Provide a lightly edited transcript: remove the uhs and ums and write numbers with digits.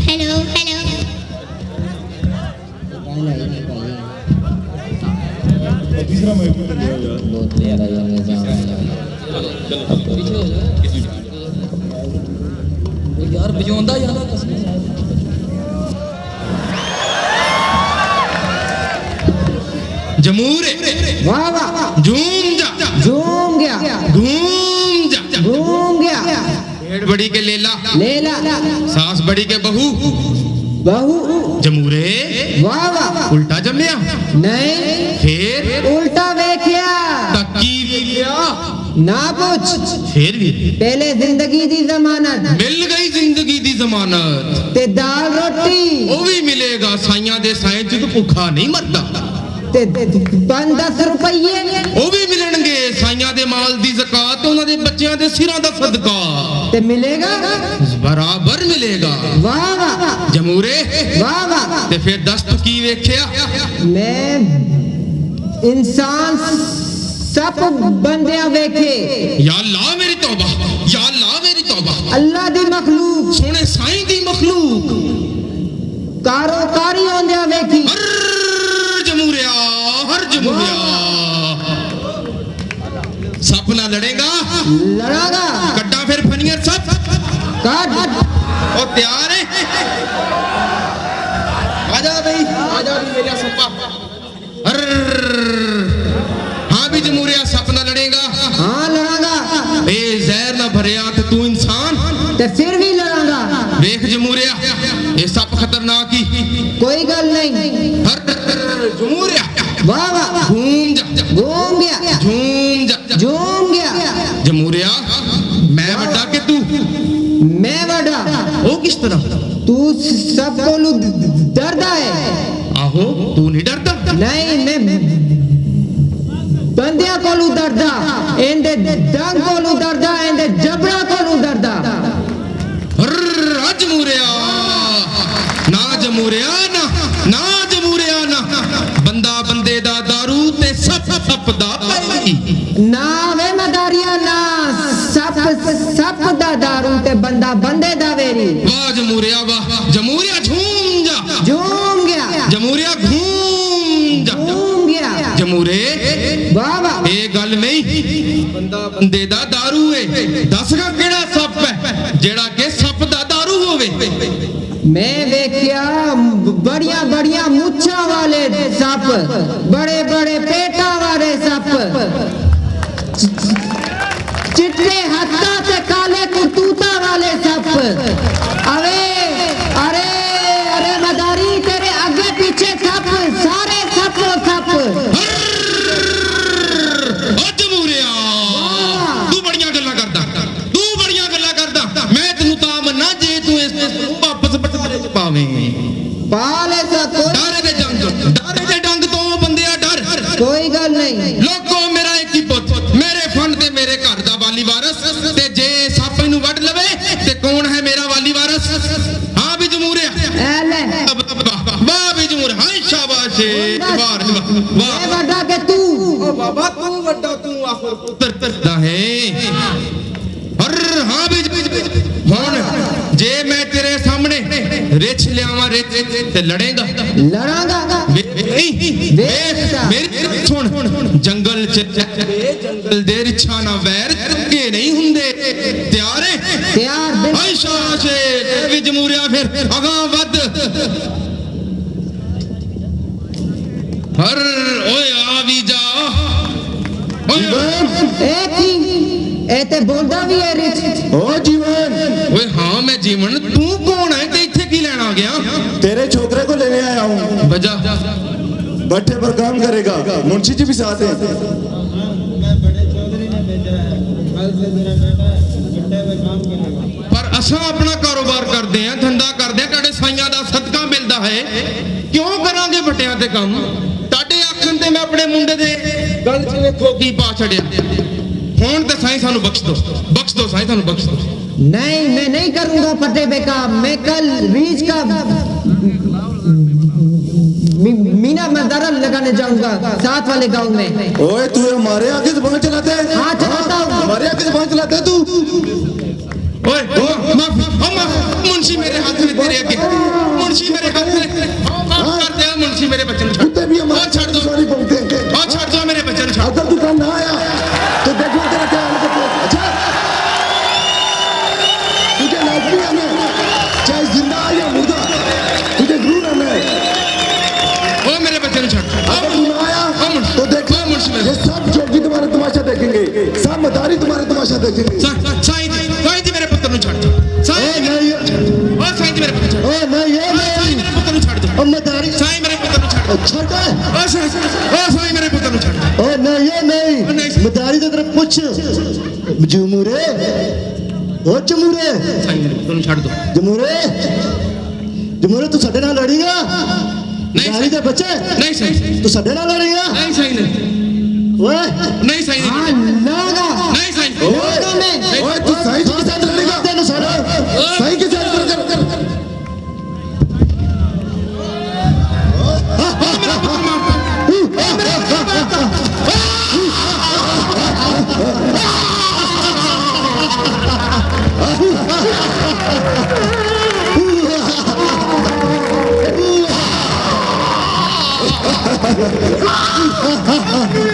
Hello hello तीसरा mic ले लिया यार। बहुत प्यारा यार यार बजाਉਂਦਾ यार कसम से जमूर वाह वाह झूम जा झूम गया घूम जा घूम गया पेड़ बड़ी के लेला लेला सास बड़ी के बहू बहू जमूरे वाह वाह उल्टा जमया नहीं फिर उल्टा देखिया तकी लिया ना पूछ फिर भी पहले जिंदगी दी जमानत मिल गई जिंदगी दी जमानत ते दाल रोटी वो भी मिलेगा साइयां दे साए च तो भुखा नहीं मरदा ते 5-10 रुपये वो भी मिलणगे साइयां दे माल दी ज़कात उन्हां दे बच्चियां दे सिरां दा सदका ते मिलेगा बराबर मिलेगा वाह वाह जमूरे वाह वाह ते फिर दस्त की वेख्या मैं इंसान सब बंदियां वेखे या अल्लाह मेरी तौबा या अल्लाह मेरी तौबा अल्लाह दी मखलूक सोने साईं दी मखलूक कारोकारी होंदियां वेखी हर जमूरिया सप ना लड़ेगा लड़ागा कड्डा फिर फनियर सप काट और तैयार है आजा भाई आजा भी मेरा सप्पा हर हाँ भी जमूरिया सप ना लड़ेगा हाँ लड़ागा ए जहर ना भरिया तो तू इंसान ते फिर भी लड़ागा देख जमूरिया ये सप खतरनाक ही कोई गल नहीं हर जमूरिया वाह वाह घूम जा घूम गया झूम जा झूम गया जमूरिया मैं बड़ा के तू मैं बड़ा वो किस तरह तू सब कोलू डरदा है आहो तू नहीं डरता नहीं मैं बंदिया कोलू डरदा एंदे डंग कोलू डरदा एंदे जबड़ा कोलू डरदा जमूरिया ना जमूरिया ना बंदा बंदे दा दारू ते सप सप दा पैली ना वे मदारिया ना सप दा दारू ते बंदा बंदे दा वेरी वाह जमूरिया झूम जा झूम गया जमूरिया घूम जा झूम गया जमूरे वाह वाह ये गल नहीं बंदा बंदे दा दारू है दस का केड़ा सप है जेड़ा के सप दा दारू होवे मैं देखिया बढ़िया बढ़िया मुच्छा वाले सप बड़े बड़े पेटा वाले सप चिट्टे हत्ता से काले कुतूता वाले सप अरे अरे अरे मदारी तेरे आगे पीछे सप सारे सप जमूरिया तू बड़ियां गल्लां करदा मैं तेनू तां मन्ना जे तू इस वापस बटवारे च पावे पाले सा डारे दे डंग तो बंदिया डर कोई गल नहीं लोगों मेरा एक ही पुੱਤ मेरे फंड ते मेरे घर दा वाली वारस ते जे सप इनू वड लवे ते कौन है मेरा वाली वारस हां भी जमूरिया एले वाह भी जमूर हां शाबाश वाह मैं बड़ा के तू ओ बाबा तू वड्डा तू आखिर पुੱਤਰ दा है हर हां भी हुन जे मैं तेरे सामने रिछ लियावां रिछ ते लड़ेगा लड़ागा मेरी सुन जंगल जंगल दे रिछा ना वैर चंगे नहीं हुंदे तैयार है तैयार हाय शाबाश भी जमूरिया फिर अगा वध हर ओए आ भी जा एक ही एते बोलदा भी है रिच ओ जीवन ओए हाँ मैं जीवन तू कौन है ते इत्थे की लेना गया तेरे छोकरे को लेने आया हूँ बजा भट्टे पर काम करेगा मुंशी जी भी साथ हैं पर असा अपना कारोबार करते हैं धंधा करते हैं ताड़े साइयां दा सदका मिलता है क्यों करांगे भट्टियां ते काम ताड़े आखन ते मैं अपने मुंडे दे गल च वेखो की पा छड़िया हुण ते साईं सानू बख्श दो साईं सानू बख्श दो नहीं मैं नहीं करूंगा पट्टे पे काम मैं कल रीच का मीना मदारा लगाने जाऊंगा साथ वाले गांव में ओए तू हमारे आगे ज़बान चलाता है हाँ चलाता हूँ हमारे आगे ज़बान चलाता है तू ओए माफ ਮੁਨਸ਼ੀ ਮੇਰੇ ਹੱਥ ਨੇ ਤੇਰੇ ਅੱਗੇ ਮੁਨਸ਼ੀ ਮੇਰੇ ਹੱਥ ਨੇ ਮਾਫ ਕਰ ਦਿਆ ਮੁਨਸ਼ੀ ਮੇਰੇ ਬੱਚੇ ਨੂੰ ਛੱਡ कुत्ते भी हमारे ਉਹ ਛੱਡ ਦੋ सॉरी बोलते हैं ਉਹ ਛੱਡ ਦੋ ਮੇਰੇ ਬੱਚੇ ਨੂੰ ਛੱਡ अगर तू कल ना आया तो देखो तेरा क्या हाल करते हैं। अच्छा तुझे लाजमी आना है चाहे जिंदा है या मुर्दा तुझे जरूर आना है। ਉਹ ਮੇਰੇ ਬੱਚੇ ਨੂੰ ਛੱਡ अगर तू ना आया तो देख हाँ, मुंशी ये सब चौकी तुम्हारे तमाशा देखेंगे सब मदारी तुम्हारे तमाशा देखेंगे। ਸਾਈਂ ਦੀ ਮੇਰੇ ਪੁੱਤਰ ਨੂੰ ਛੱਡ ਸਾਈਂ ਦੀ ਉਹ ਸਾਈਂ ਦੀ ਮੇਰੇ ਪੁੱਤਰ ਨੂੰ ਛੱਡ ओ नहीं ये ਸਾਈਂ ਮੇਰੇ ਪੁੱਤਰ ਨੂੰ ਛੱਡ ਦੋ मदारी ਸਾਈਂ ਮੇਰੇ ਪੁੱਤਰ ਨੂੰ ਛੱਡ छोटा ਉਹ ਸਾਈਂ ਮੇਰੇ ਪੁੱਤਰ ਨੂੰ ਛੱਡ ओ नहीं ये नहीं नहीं। मदारी की तरफ पूछ जमूरे ओ जमूरे ਸਾਈਂ ਮੇਰੇ ਪੁੱਤਰ ਨੂੰ ਛੱਡ ਦੋ जमूरे जमूरे तू साडे नाल लड़ेगा नहीं मदारी दे बच्चे ਨਹੀਂ ਸਾਈਂ तू साडे नाल लड़ेगा ਨਹੀਂ ਸਾਈਂ ओए ਨਹੀਂ ਸਾਈਂ हाँ लोगा ਨਹੀਂ ਸਾਈਂ लोगा में ओए तू साईं के साथ लड़ेगा तेनु साडा साईं के साथ कर Ha ha ha!